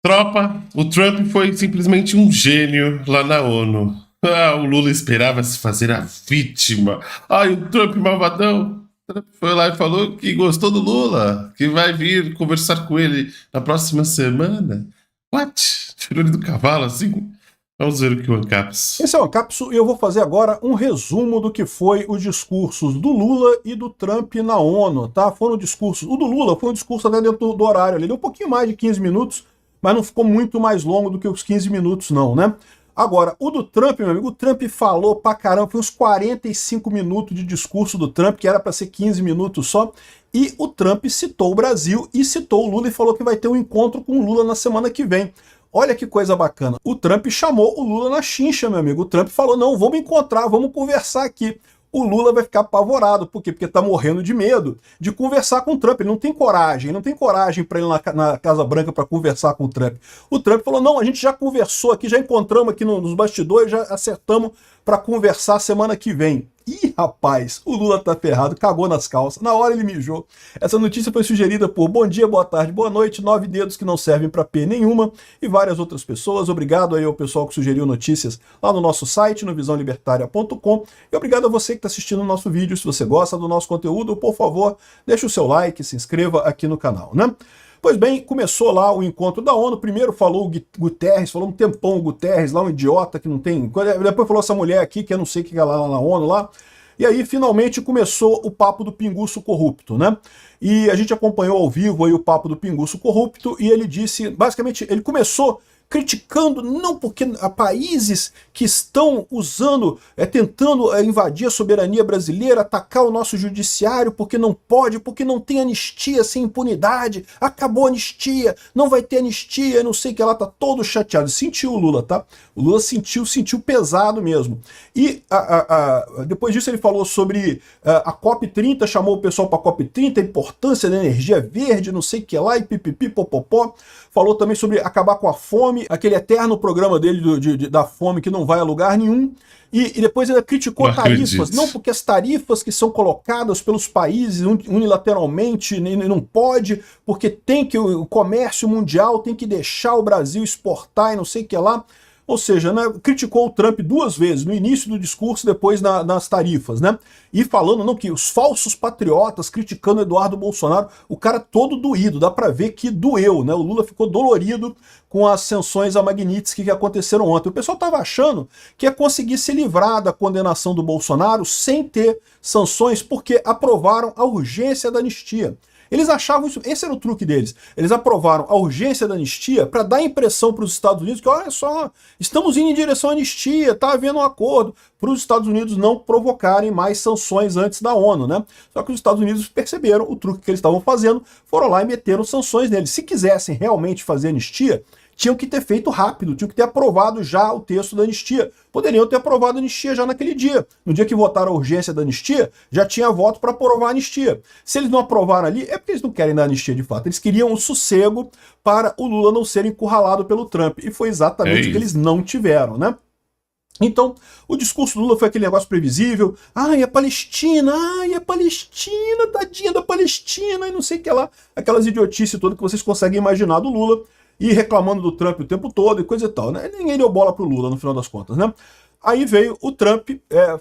Tropa, o Trump foi simplesmente um gênio lá na ONU. O Lula esperava se fazer a vítima. O Trump malvadão. O Trump foi lá e falou que gostou do Lula, que vai vir conversar com ele na próxima semana. What? Tirou ele do cavalo assim? Vamos ver o que o Ancapsu. Esse é o Ancapsu e eu vou fazer agora um resumo do que foi os discursos do Lula e do Trump na ONU, tá? Foram discursos... O do Lula foi um discurso até dentro do horário, ele deu um pouquinho mais de 15 minutos, mas não ficou muito mais longo do que os 15 minutos não, né? Agora, o do Trump, meu amigo, o Trump falou pra caramba, foi uns 45 minutos de discurso do Trump, que era para ser 15 minutos só, e o Trump citou o Brasil e citou o Lula e falou que vai ter um encontro com o Lula na semana que vem. Olha que coisa bacana. O Trump chamou o Lula na chincha, meu amigo. O Trump falou, não, vamos encontrar, vamos conversar aqui. O Lula vai ficar apavorado. Por quê? Porque tá morrendo de medo de conversar com o Trump. Ele não tem coragem, para ir na Casa Branca para conversar com o Trump. O Trump falou, não, a gente já conversou aqui, já encontramos aqui nos bastidores, já acertamos para conversar semana que vem. Ih, rapaz, o Lula tá ferrado, cagou nas calças. Na hora ele mijou. Essa notícia foi sugerida por Bom Dia, Boa Tarde, Boa Noite, 9 dedos que não servem para P nenhuma e várias outras pessoas. Obrigado aí ao pessoal que sugeriu notícias lá no nosso site, no visãolibertaria.com. E obrigado a você que está assistindo o nosso vídeo. Se você gosta do nosso conteúdo, por favor, deixe o seu like, se inscreva aqui no canal, né? Pois bem, começou lá o encontro da ONU, primeiro falou o Guterres, falou um tempão o Guterres, lá um idiota que não tem... Depois falou essa mulher aqui, que eu não sei o que é lá na ONU lá, e aí finalmente começou o papo do pinguço corrupto, né? E a gente acompanhou ao vivo aí o papo do pinguço corrupto, e ele disse, basicamente, ele começou criticando, não porque há países que estão usando, tentando invadir a soberania brasileira, atacar o nosso judiciário, porque não pode, porque não tem anistia sem impunidade, acabou a anistia, não vai ter anistia, não sei o que lá, tá todo chateado. Sentiu o Lula, tá? O Lula sentiu pesado mesmo. E depois disso ele falou sobre a COP30, chamou o pessoal para a COP30, a importância da energia verde, não sei o que lá, e pipipi, popopó. Falou também sobre acabar com a fome, aquele eterno programa dele da fome que não vai a lugar nenhum. E depois ele criticou tarifas, não porque as tarifas que são colocadas pelos países unilateralmente não pode, porque tem que o comércio mundial tem que deixar o Brasil exportar e não sei o que lá. Ou seja, né, criticou o Trump duas vezes, no início do discurso, depois nas tarifas, né? E falando não, que os falsos patriotas criticando Eduardo Bolsonaro, o cara todo doído, dá pra ver que doeu, né? O Lula ficou dolorido com as sanções a Magnitsky que aconteceram ontem. O pessoal estava achando que ia conseguir se livrar da condenação do Bolsonaro sem ter sanções, porque aprovaram a urgência da anistia. Eles achavam isso, esse era o truque deles. Eles aprovaram a urgência da anistia para dar a impressão para os Estados Unidos que, olha só, estamos indo em direção à anistia, está havendo um acordo, para os Estados Unidos não provocarem mais sanções antes da ONU, né? Só que os Estados Unidos perceberam o truque que eles estavam fazendo, foram lá e meteram sanções neles. Se quisessem realmente fazer anistia, tinham que ter feito rápido, tinham que ter aprovado já o texto da anistia. Poderiam ter aprovado a anistia já naquele dia. No dia que votaram a urgência da anistia, já tinha voto para aprovar a anistia. Se eles não aprovaram ali, é porque eles não querem dar anistia de fato. Eles queriam o sossego para o Lula não ser encurralado pelo Trump. E foi exatamente o que eles não tiveram, né? Então, o discurso do Lula foi aquele negócio previsível. Ai, a Palestina, tadinha da Palestina, e não sei o que lá. Aquelas idiotices todas que vocês conseguem imaginar do Lula. E reclamando do Trump o tempo todo e coisa e tal, né? Ninguém deu bola pro Lula no final das contas, né? Aí veio o Trump,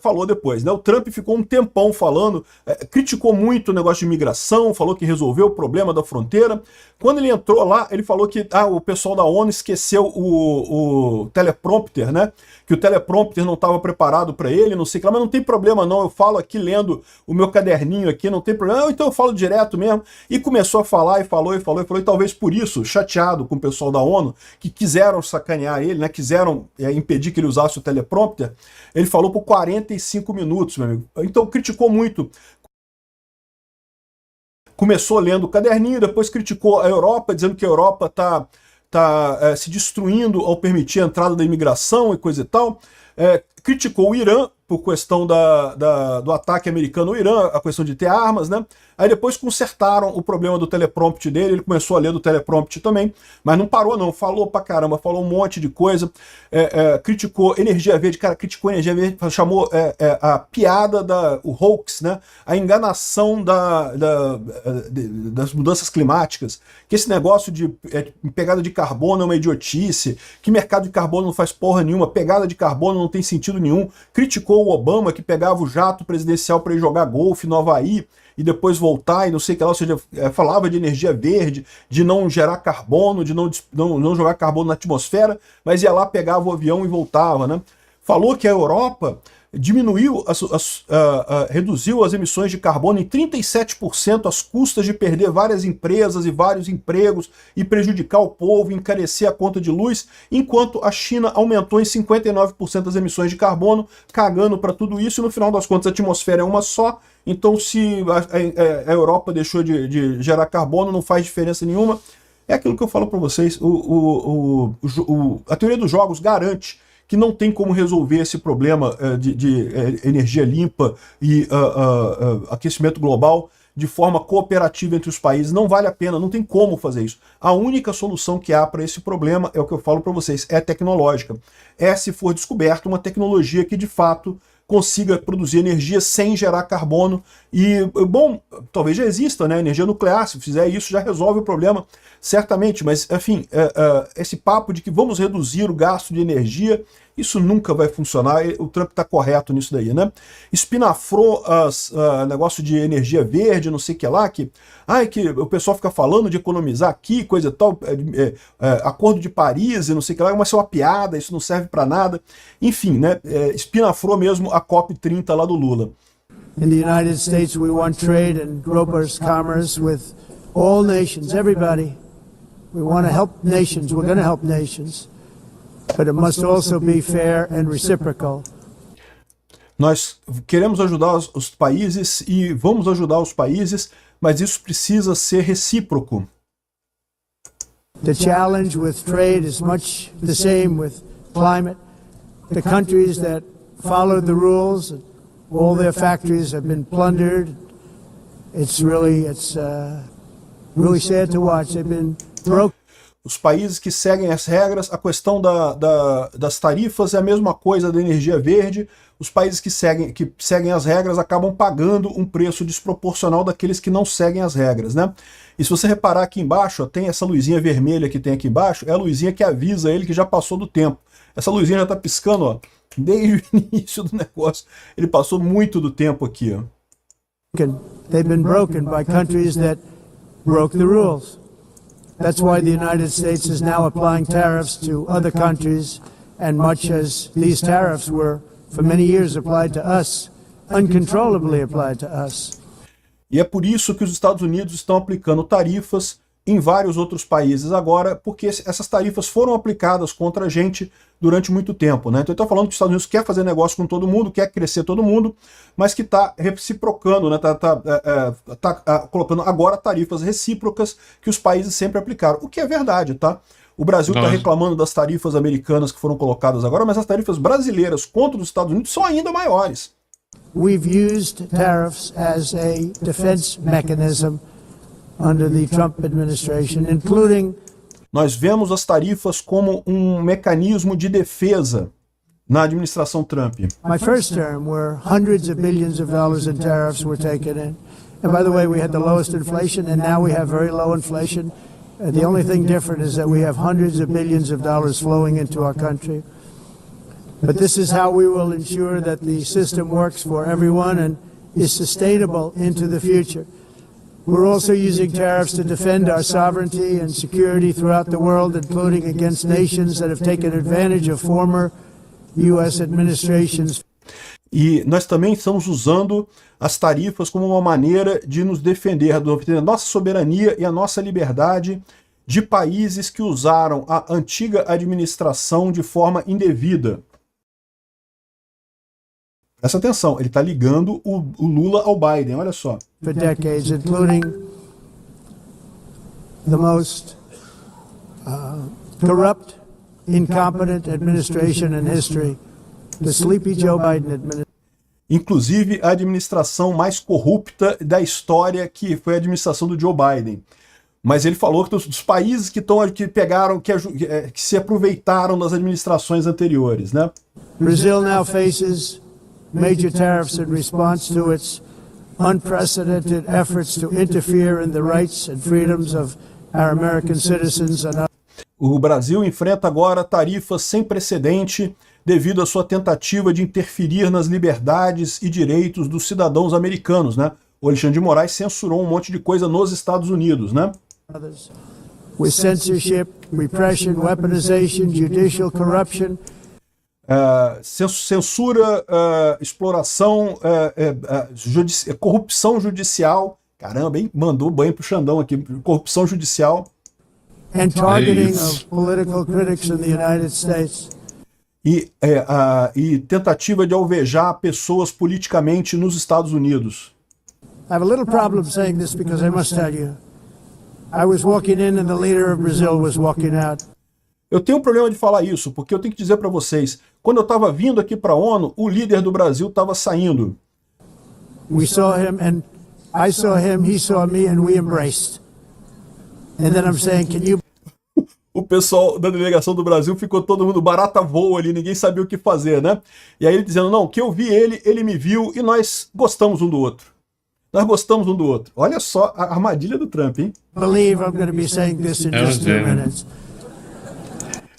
falou depois, né? O Trump ficou um tempão falando, criticou muito o negócio de imigração, falou que resolveu o problema da fronteira. Quando ele entrou lá, ele falou que o pessoal da ONU esqueceu o teleprompter, né? Que o teleprompter não estava preparado para ele, não sei o que lá, mas não tem problema não, eu falo aqui lendo o meu caderninho aqui, não tem problema, então eu falo direto mesmo. E começou a falar, e falou, e talvez por isso, chateado com o pessoal da ONU, que quiseram sacanear ele, né? Quiseram impedir que ele usasse o teleprompter. Ele falou por 45 minutos, meu amigo. Então criticou muito. Começou lendo o caderninho, depois criticou a Europa, dizendo que a Europa está se destruindo ao permitir a entrada da imigração e coisa e tal. criticou o Irã por questão do ataque americano ao Irã, a questão de ter armas, né? Aí depois consertaram o problema do teleprompter dele, ele começou a ler do teleprompter também, mas não parou não, falou pra caramba, falou um monte de coisa, criticou energia verde, cara, criticou energia verde, chamou a piada, o hoax, né? A enganação das mudanças climáticas, que esse negócio de pegada de carbono é uma idiotice, que mercado de carbono não faz porra nenhuma, pegada de carbono não tem sentido nenhum, criticou o Obama que pegava o jato presidencial para ir jogar golfe no Havaí e depois voltar e não sei o que lá, ou seja, falava de energia verde, de não gerar carbono, de não jogar carbono na atmosfera, mas ia lá, pegava o avião e voltava, né? Falou que a Europa reduziu as emissões de carbono em 37% às custas de perder várias empresas e vários empregos e prejudicar o povo, encarecer a conta de luz, enquanto a China aumentou em 59% as emissões de carbono, cagando para tudo isso, e no final das contas a atmosfera é uma só, então se a Europa deixou de gerar carbono, não faz diferença nenhuma. É aquilo que eu falo para vocês, a teoria dos jogos garante que não tem como resolver esse problema de energia limpa e aquecimento global de forma cooperativa entre os países. Não vale a pena, não tem como fazer isso. A única solução que há para esse problema, é o que eu falo para vocês, é tecnológica. É se for descoberta uma tecnologia que de fato consiga produzir energia sem gerar carbono. E, bom, talvez já exista, né? Energia nuclear, se fizer isso já resolve o problema, certamente, mas, enfim, esse papo de que vamos reduzir o gasto de energia, isso nunca vai funcionar. O Trump está correto nisso daí, né? Espinafrou negócio de energia verde, não sei o que lá, que o pessoal fica falando de economizar aqui, coisa e tal, Acordo de Paris e não sei o que lá, mas é uma piada, isso não serve para nada. Enfim, né? Espinafrou mesmo a COP30 lá do Lula. In the United States, we want trade and robust commerce with all nations, everybody. We want to help nations. We're going to help nations. But it must also be fair and reciprocal. Nós queremos ajudar os países e vamos ajudar os países, mas isso precisa ser recíproco. The challenge with trade is much the same with climate. The countries that followed the rules, all their factories have been plundered. It's really sad to watch. They've been broken. Os países que seguem as regras, a questão das tarifas é a mesma coisa da energia verde. Os países que seguem as regras acabam pagando um preço desproporcional daqueles que não seguem as regras, né? E se você reparar aqui embaixo, ó, tem essa luzinha vermelha que tem aqui embaixo, é a luzinha que avisa ele que já passou do tempo. Essa luzinha já está piscando, ó, desde o início do negócio. Ele passou muito do tempo aqui, ó. They've been broken by countries that broke the rules. That's why the United States is now applying tariffs to other countries, and much as these tariffs were for many years applied to us, uncontrollably applied to us. E é por isso que os Estados Unidos estão aplicando tarifas em vários outros países agora, porque essas tarifas foram aplicadas contra a gente durante muito tempo, né? Então eu estou falando que os Estados Unidos quer fazer negócio com todo mundo, quer crescer todo mundo, mas que está reciprocando, né? Tá colocando agora tarifas recíprocas que os países sempre aplicaram, o que é verdade, tá? O Brasil está reclamando das tarifas americanas que foram colocadas agora, mas as tarifas brasileiras contra os Estados Unidos são ainda maiores. We've used tariffs as a defense mechanism under the Trump administration, including. Nós vemos as tarifas como um mecanismo de defesa na administração Trump. My first term, where hundreds of billions of dollars in tariffs were taken in. And by the way, we had the lowest inflation, and now we have very low inflation. The only thing different is that we have hundreds of billions of dollars flowing into our country. But this is how we will ensure that the system works for everyone and is sustainable into the future. We're also using tariffs to defend our sovereignty and security throughout the world, including against nations that have taken advantage of former U.S. administrations. E nós também estamos usando as tarifas como uma maneira de nos defender da nossa soberania e a nossa liberdade de países que usaram a antiga administração de forma indevida. Presta atenção, ele está ligando o Lula ao Biden, olha só. For decades, including the most corrupt, incompetent administration in history, the sleepy Joe Biden administration. Inclusive a administração mais corrupta da história, que foi a administração do Joe Biden. Mas ele falou que dos países que pegaram, que se aproveitaram das administrações anteriores, né? Brazil now faces major tariffs in response to its unprecedented efforts to interfere in the rights and freedoms of our American citizens and O Brasil enfrenta agora tarifas sem precedente devido à sua tentativa de interferir nas liberdades e direitos dos cidadãos americanos, né? O Alexandre de Moraes censurou um monte de coisa nos Estados Unidos, né? others, with censorship, repression, weaponization, judicial corruption. Censura, exploração, corrupção judicial. Caramba, hein? Mandou banho pro Xandão aqui. Corrupção judicial. And targeting of political critics in the United States. E tentativa de alvejar pessoas politicamente nos Estados Unidos. I have a little problem saying this because I must tell you, I was walking in and the leader of Brazil was walking out. Eu tenho um problema de falar isso, porque eu tenho que dizer para vocês, quando eu estava vindo aqui para a ONU, o líder do Brasil estava saindo. We saw him and I saw him, he saw me and we embraced. And then I'm saying, can you... O pessoal da delegação do Brasil ficou todo mundo barata voa ali, ninguém sabia o que fazer, né? E aí ele dizendo, não, que eu vi ele, ele me viu e nós gostamos um do outro. Nós gostamos um do outro. Olha só a armadilha do Trump, hein? Believe I'm going to be saying this in just 2 minutes.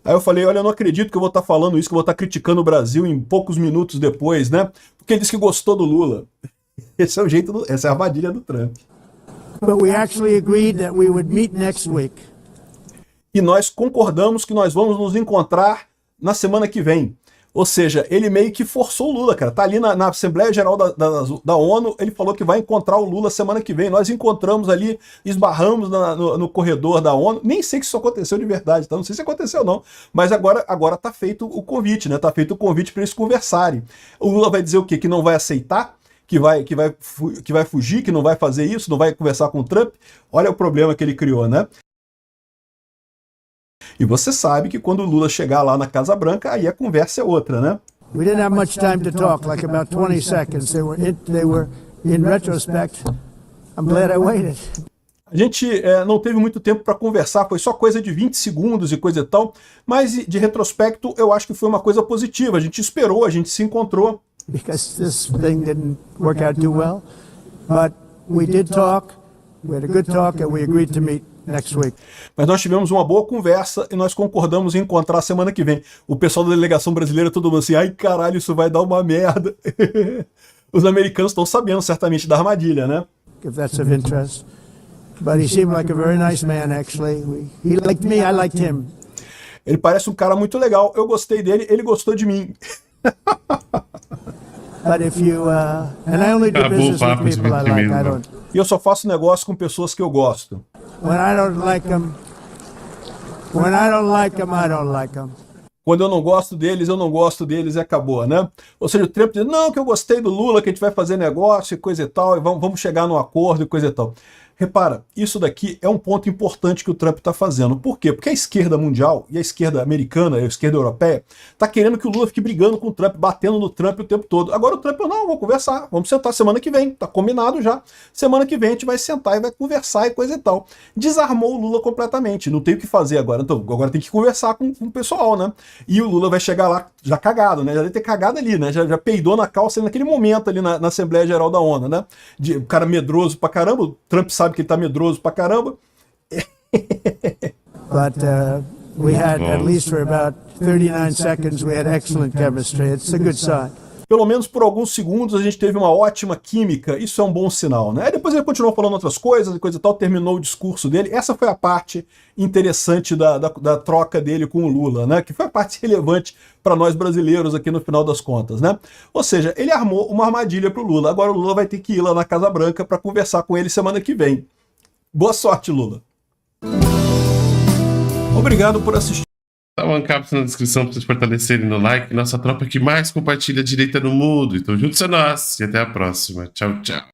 Aí eu falei, olha, eu não acredito que eu vou estar falando isso, que eu vou estar criticando o Brasil em poucos minutos depois, né? Porque ele disse que gostou do Lula. Esse é o jeito, essa é a armadilha do Trump. But we actually agreed that we would meet next week. E nós concordamos que nós vamos nos encontrar na semana que vem. Ou seja, ele meio que forçou o Lula, cara. Tá ali na Assembleia Geral da ONU, ele falou que vai encontrar o Lula semana que vem. Nós encontramos ali, esbarramos no corredor da ONU. Nem sei se isso aconteceu de verdade, tá? Não sei se aconteceu não. Mas agora tá feito o convite, né? Tá feito o convite para eles conversarem. O Lula vai dizer o quê? Que não vai aceitar? Que vai fugir? Que não vai fazer isso? Não vai conversar com o Trump? Olha o problema que ele criou, né? E você sabe que quando o Lula chegar lá na Casa Branca, aí a conversa é outra, né? We didn't have much time to talk, like about 20 seconds. They were in retrospect, I'm glad I waited. A gente não teve muito tempo para conversar, foi só coisa de 20 segundos e coisa e tal, mas de retrospecto eu acho que foi uma coisa positiva. A gente esperou, a gente se encontrou. Because this thing didn't work out too well. But we did talk, we had a good talk, and we agreed to meet next week. Mas nós tivemos uma boa conversa e nós concordamos em encontrar semana que vem. O pessoal da delegação brasileira, todo mundo assim, ai caralho, isso vai dar uma merda. Os americanos estão sabendo certamente da armadilha, né? If that's of interest. But he seemed like a very nice man, actually. He liked me, I liked him. Ele parece um cara muito legal. Eu gostei dele, ele gostou de mim. But if you and I only do business with people I like. I don't. E eu só faço negócio com pessoas que eu gosto. When I don't like them, I don't like them. Quando eu não gosto deles e acabou, né? Ou seja, o Trump diz, não, que eu gostei do Lula, que a gente vai fazer negócio e coisa e tal, e vamos chegar num acordo e coisa e tal. Repara, isso daqui é um ponto importante que o Trump está fazendo. Por quê? Porque a esquerda mundial e a esquerda americana e a esquerda europeia está querendo que o Lula fique brigando com o Trump, batendo no Trump o tempo todo. Agora o Trump, não, vou conversar, vamos sentar semana que vem, tá combinado já. Semana que vem a gente vai sentar e vai conversar e coisa e tal. Desarmou o Lula completamente, não tem o que fazer agora. Então, agora tem que conversar com o pessoal, né? E o Lula vai chegar lá já cagado, né? Já deve ter cagado ali, né? Já peidou na calça ali naquele momento ali na Assembleia Geral da ONU, né? O cara medroso pra caramba, o Trump sabe que ele tá medroso pra caramba. But we had, at least for about 39 seconds, we had excellent chemistry. It's a good sign. Pelo menos por alguns segundos a gente teve uma ótima química, isso é um bom sinal, né? Aí depois ele continuou falando outras coisas e coisa e tal, terminou o discurso dele. Essa foi a parte interessante da troca dele com o Lula, né? Que foi a parte relevante para nós brasileiros aqui no final das contas, né? Ou seja, ele armou uma armadilha para o Lula. Agora o Lula vai ter que ir lá na Casa Branca para conversar com ele semana que vem. Boa sorte, Lula. Obrigado por assistir. Dá uma cápsula na descrição para vocês fortalecerem no like. Nossa tropa que mais compartilha a direita no mundo. Então junte-se a nós e até a próxima. Tchau, tchau.